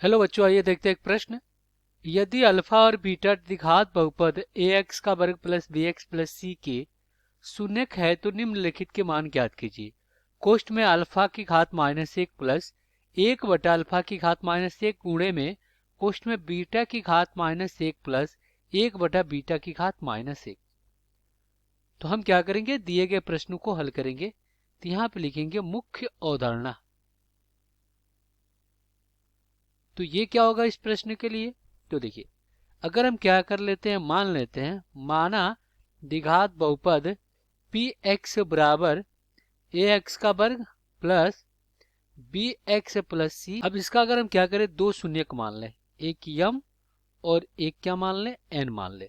Hello बच्चों, आइए देखते हैं एक प्रश्न। यदि अल्फा और बीटा द्विघात बहुपद ax का वर्ग प्लस bx प्लस c के शून्यक है तो निम्नलिखित के मान ज्ञात कीजिए। कोष्ठ में अल्फा की घात माइनस एक प्लस एक बटा अल्फा की घात माइनस एक गुणे में कोष्ठ में बीटा की घात माइनस एक प्लस एक बटा बीटा की घात माइनस एक। तो हम क्या करेंगे, दिए गए प्रश्न को हल करेंगे। तो यहाँ पे लिखेंगे मुख्य अवधारणा। तो ये क्या होगा इस प्रश्न के लिए। तो देखिए, अगर हम क्या कर लेते हैं, मान लेते हैं, माना द्विघात बहुपद पी एक्स बराबर ए एक्स का वर्ग प्लस बी एक्स प्लस सी। अब इसका अगर हम क्या करें, दो शून्यक मान लें, एक यम और एक क्या मान लें, एन मान लें।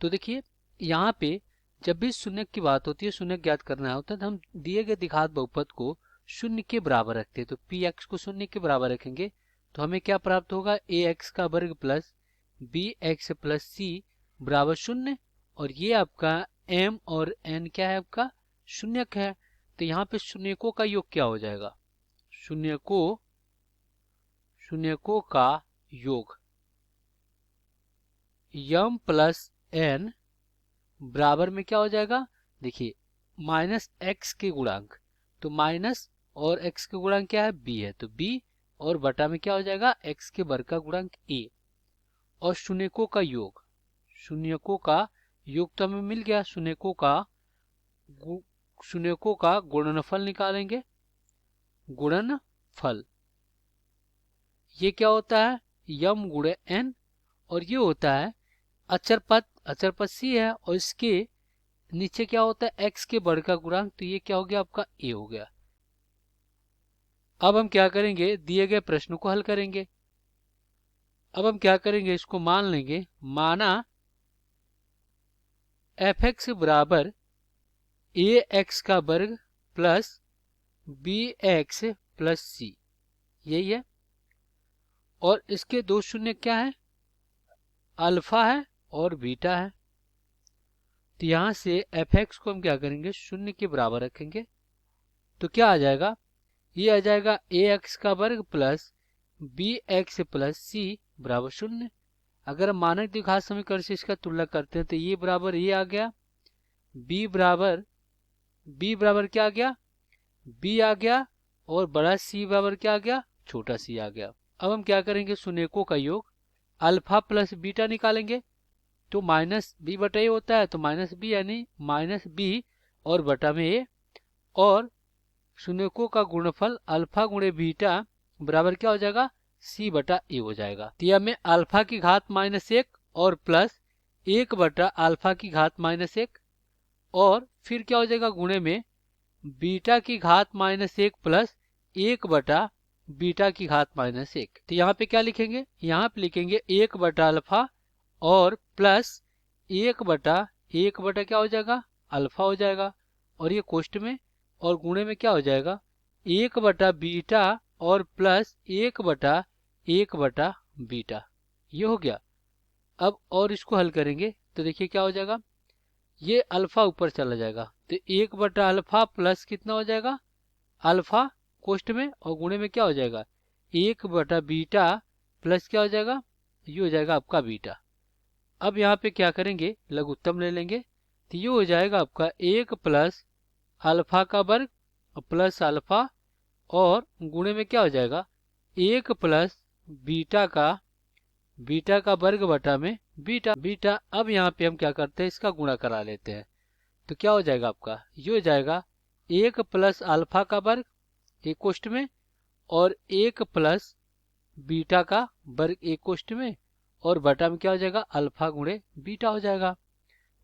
तो देखिए, यहाँ पे जब भी शून्यक की बात होती है, शून्यक ज्ञात करना होता है, तो हम दिए गए द्विघात बहुपद को शून्य के बराबर रखते हैं। तो पी एक्स को शून्य के बराबर रखेंगे तो हमें क्या प्राप्त होगा, ए एक्स का वर्ग प्लस बी एक्स प्लस सी बराबर शून्य। और ये आपका एम और एन क्या है, आपका शून्यक है। तो यहाँ पे शून्यकों का योग क्या हो जाएगा, शून्यकों का योग यम प्लस एन बराबर में क्या हो जाएगा, देखिए माइनस एक्स के गुणांक। तो माइनस और एक्स के गुणांक क्या है, बी है, तो बी और बटा में क्या हो जाएगा, एक्स के वर्ग का गुणांक ए। और शून्यकों का योग तो हमें मिल गया। शून्यकों का गुणनफल निकालेंगे। गुणनफल ये क्या होता है, यम गुणे एन। और ये होता है अचर पद सी है, और इसके नीचे क्या होता है, एक्स के वर्ग का गुणांक। तो ये क्या हो गया, आपका ए हो गया। अब हम क्या करेंगे, दिए गए प्रश्न को हल करेंगे। अब हम क्या करेंगे, इसको मान लेंगे, माना एफ एक्स बराबर ए एक्स का वर्ग प्लस बी एक्स प्लस सी, यही है। और इसके दो शून्य क्या है, अल्फा है और बीटा है। तो यहां से एफ एक्स को हम क्या करेंगे, शून्य के बराबर रखेंगे। तो क्या आ जाएगा, ये आ जाएगा ए एक्स का वर्ग प्लस बी एक्स प्लस सी बराबर शून्य। अगर हम मानक द्विघात समीकरण से इसका तुलना करते हैं तो ये बराबर ये आ गया, बी बराबर क्या आ गया, बी आ गया, और बड़ा सी बराबर क्या आ गया, छोटा सी आ गया। अब हम क्या करेंगे, शून्यकों का योग अल्फा प्लस बीटा निकालेंगे। तो माइनस बी बटा ए होता है, तो माइनस बी यानी माइनस बी और बटा में ए। और शून्यकों का गुणनफल अल्फा गुणे बीटा बराबर क्या हो जाएगा, सी बटा ए हो जाएगा। तो में अल्फा की घात माइनस एक और प्लस एक बटा अल्फा की घात माइनस एक, और फिर क्या हो जाएगा, गुणे में बीटा की घात माइनस एक प्लस एक बटा बीटा की घात माइनस एक। तो यहाँ पे क्या लिखेंगे, यहाँ पे लिखेंगे एक बटा अल्फा और प्लस एक बटा क्या हो जाएगा, अल्फा हो जाएगा। और ये कोष्ठ में और गुणे में क्या हो जाएगा, एक बटा बीटा और प्लस एक बटा बीटा, ये हो गया। अब और इसको हल करेंगे तो देखिए क्या हो जाएगा, ये अल्फा ऊपर चला जाएगा, तो एक बटा अल्फा प्लस कितना हो जाएगा, अल्फा कोष्ठ में, और गुणे में क्या हो जाएगा, एक बटा बीटा प्लस क्या हो जाएगा, ये हो जाएगा आपका बीटा। अब यहाँ पे क्या करेंगे, लघुत्तम ले लेंगे। तो ये हो जाएगा आपका एक प्लस अल्फा का वर्ग प्लस अल्फा, और गुणे में क्या हो जाएगा, एक प्लस बीटा का वर्ग बटा में बीटा। अब यहाँ पे हम क्या करते हैं, इसका गुणा करा लेते हैं। तो क्या हो जाएगा आपका, ये हो जाएगा एक प्लस अल्फा का वर्ग एक कोष्ठ में, और एक प्लस बीटा का वर्ग एक कोष्ठ में, और बटा में क्या हो जाएगा, अल्फा गुणे बीटा हो जाएगा।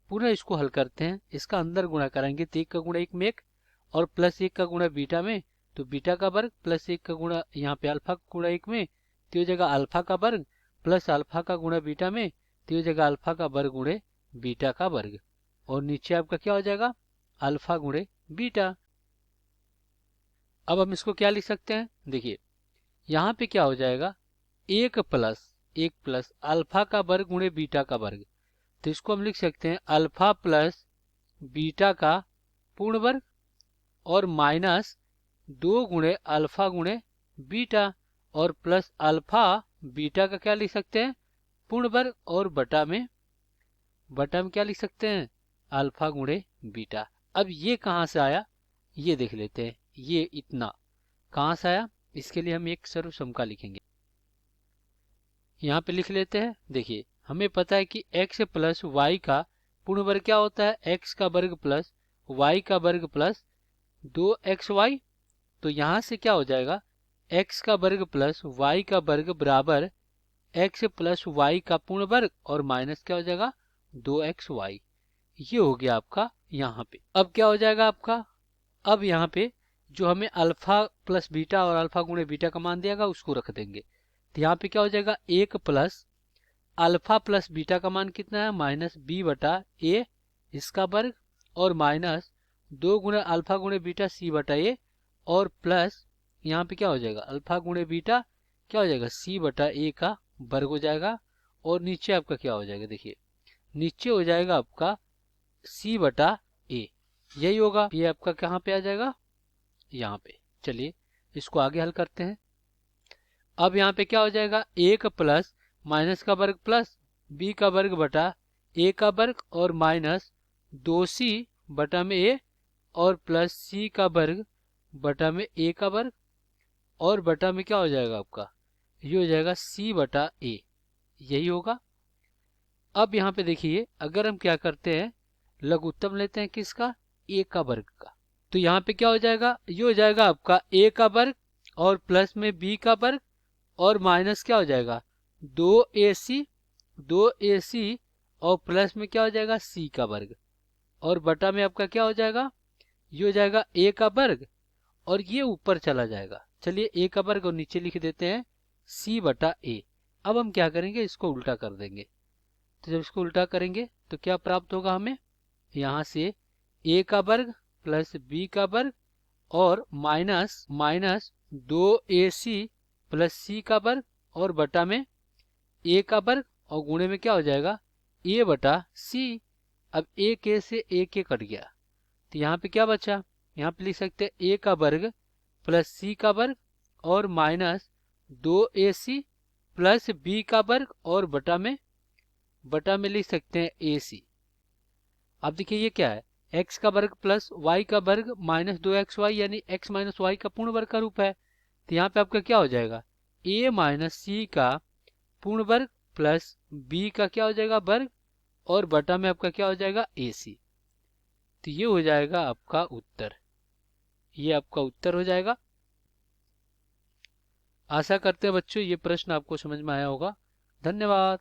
पुनः इसको हल करते हैं, इसका अंदर गुणा कराएंगे तो एक का गुणा एक में एक, और प्लस एक का गुणा बीटा में, तो बीटा का वर्ग प्लस एक का गुणा यहाँ पे अल्फा का गुणा एक में, तो हो जाएगा अल्फा का वर्ग प्लस अल्फा का गुणा बीटा में, तो हो जाएगा अल्फा का वर्ग गुणे बीटा का वर्ग। और नीचे आपका क्या हो जाएगा, अल्फा गुणे बीटा। अब हम इसको क्या लिख सकते हैं, देखिए यहाँ पे क्या हो जाएगा, एक प्लस अल्फा का वर्ग गुणे बीटा का वर्ग। तो इसको हम लिख सकते हैं अल्फा प्लस बीटा का पूर्ण वर्ग, और माइनस दो गुणे अल्फा गुणे बीटा। और प्लस अल्फा बीटा का क्या लिख सकते हैं, पूर्ण वर्ग, और बटा में क्या लिख सकते हैं, अल्फा गुणे बीटा। अब ये कहाँ से आया ये देख लेते हैं, ये इतना कहाँ से आया। इसके लिए हम एक सर्वसमका लिखेंगे, यहाँ पे लिख लेते हैं। देखिए हमें पता है कि x प्लस वाई का पूर्ण वर्ग क्या होता है, x का वर्ग प्लस y का वर्ग प्लस 2xy। तो यहाँ से क्या हो जाएगा, x का वर्ग प्लस y का वर्ग बराबर x प्लस वाई का पूर्ण वर्ग और माइनस क्या हो जाएगा 2xy। ये हो गया आपका यहाँ पे। अब क्या हो जाएगा आपका, अब यहाँ पे जो हमें अल्फा प्लस बीटा और अल्फा गुणे बीटा का मान दिया उसको रख देंगे। तो यहाँ पे क्या हो जाएगा, एक प्लस अल्फा प्लस बीटा का मान कितना है, माइनस बी बटा ए इसका वर्ग, और माइनस 2 गुणे अल्फा गुणे बीटा सी बटा ए, और प्लस यहाँ पे क्या हो जाएगा, अल्फा गुणे बीटा क्या हो जाएगा, सी बटा ए का वर्ग हो जाएगा। और नीचे आपका क्या हो जाएगा, देखिए नीचे हो जाएगा आपका सी बटा ए, यही होगा। ये आपका कहाँ पे आ जाएगा, यहाँ पे। चलिए इसको आगे हल करते हैं। अब यहाँ पे क्या हो जाएगा, एक प्लस माइनस का वर्ग प्लस बी का वर्ग बटा ए का वर्ग, और माइनस 2c बटा में ए, और प्लस सी का वर्ग बटा में ए का वर्ग, और बटा में क्या हो जाएगा आपका, ये हो जाएगा सी बटा ए, यही होगा। अब यहाँ पे देखिए अगर हम क्या करते हैं, लघुत्तम लेते हैं किसका, ए का वर्ग का। तो यहाँ पे क्या हो जाएगा, ये हो जाएगा आपका ए का वर्ग और प्लस में बी का वर्ग, और माइनस क्या हो जाएगा 2ac और प्लस में क्या हो जाएगा सी का वर्ग, और बटा में आपका क्या हो जाएगा, ये हो जाएगा ए का वर्ग, और ये ऊपर चला जाएगा। चलिए ए का वर्ग और नीचे लिख देते हैं सी बटा ए। अब हम क्या करेंगे, इसको उल्टा कर देंगे। तो जब इसको उल्टा करेंगे तो क्या प्राप्त होगा हमें, यहाँ से ए का वर्ग प्लस बी का वर्ग और माइनस 2ac प्लस सी का वर्ग, और बटा में ए का वर्ग, और गुणे में क्या हो जाएगा ए बटा सी। अब ए के से ए के कट गया, तो यहाँ पे क्या बचा, यहाँ पे लिख सकते हैं ए का वर्ग प्लस सी का वर्ग और माइनस 2ac प्लस बी का वर्ग, और बटा में लिख सकते हैं ए सी। अब देखिए ये क्या है, x का वर्ग प्लस y का वर्ग माइनस 2xy, यानी x माइनस वाई का पूर्ण वर्ग का रूप है। तो यहाँ पे आपका क्या हो जाएगा, a माइनस सी का पूर्ण वर्ग प्लस b का क्या हो जाएगा वर्ग, और बटा में आपका क्या हो जाएगा ए सी। तो ये हो जाएगा आपका उत्तर, ये आपका उत्तर हो जाएगा। आशा करते हैं बच्चों ये प्रश्न आपको समझ में आया होगा। धन्यवाद।